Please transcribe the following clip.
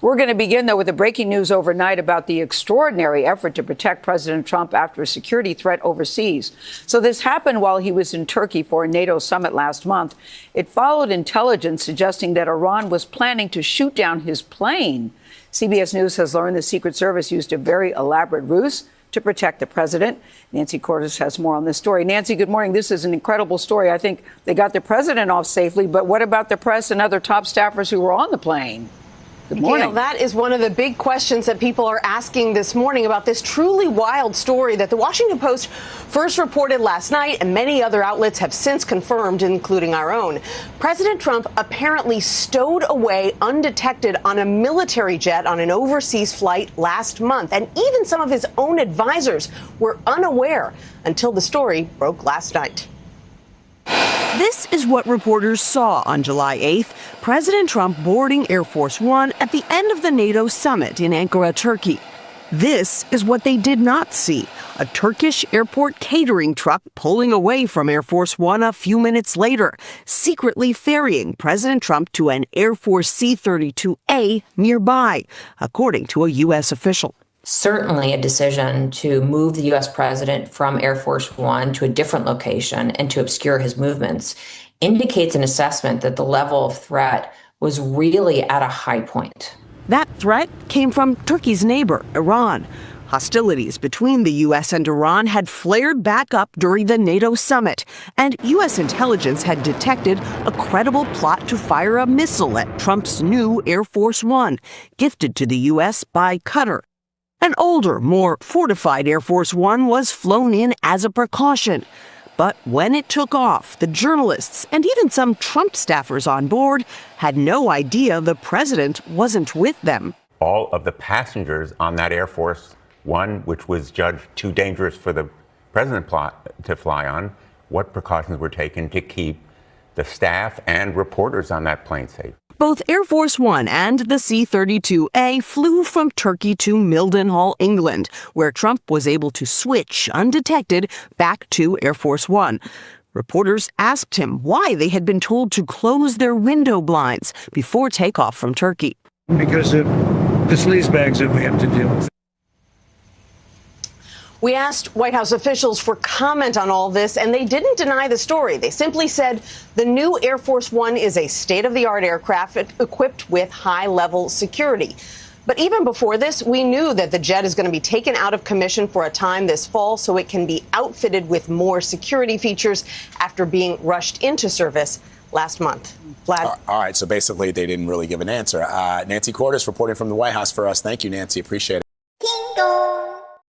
We're going to begin, though, with the breaking news overnight about the extraordinary effort to protect President Trump after a security threat overseas. So this happened while he was in Turkey for a NATO summit last month. It followed intelligence suggesting that Iran was planning to shoot down his plane. CBS News has learned the Secret Service used a very elaborate ruse to protect the president. Nancy Cordes has more on this story. Nancy, good morning. This is an incredible story. I think they got the president off safely, but what about the press and other top staffers who were on the plane? Good morning. Gail, that is one of the big questions that people are asking this morning about this truly wild story that the Washington Post first reported last night, and many other outlets have since confirmed, including our own. President Trump apparently stowed away undetected on a military jet on an overseas flight last month, and even some of his own advisors were unaware until the story broke last night. This is what reporters saw on July 8th, President Trump boarding Air Force One at the end of the NATO summit in Ankara, Turkey. This is what they did not see, a Turkish airport catering truck pulling away from Air Force One a few minutes later, secretly ferrying President Trump to an Air Force C-32A nearby, according to a U.S. official. Certainly a decision to move the U.S. president from Air Force One to a different location and to obscure his movements indicates an assessment that the level of threat was really at a high point. That threat came from Turkey's neighbor, Iran. Hostilities between the U.S. and Iran had flared back up during the NATO summit, and U.S. intelligence had detected a credible plot to fire a missile at Trump's new Air Force One, gifted to the U.S. by Qatar. An older, more fortified Air Force One was flown in as a precaution. But when it took off, the journalists and even some Trump staffers on board had no idea the president wasn't with them. All of the passengers on that Air Force One, which was judged too dangerous for the president to fly on, what precautions were taken to keep the staff and reporters on that plane safe? Both Air Force One and the C-32A flew from Turkey to Mildenhall, England, where Trump was able to switch undetected back to Air Force One. Reporters asked him why they had been told to close their window blinds before takeoff from Turkey. Because of the sleazebags that we have to deal with. We asked White House officials for comment on all this, and they didn't deny the story. They simply said the new Air Force One is a state-of-the-art aircraft equipped with high-level security. But even before this, we knew that the jet is going to be taken out of commission for a time this fall so it can be outfitted with more security features after being rushed into service last month. Vlad? All right, so basically they didn't really give an answer. Nancy Cordes reporting from the White House for us. Thank you, Nancy. Appreciate it.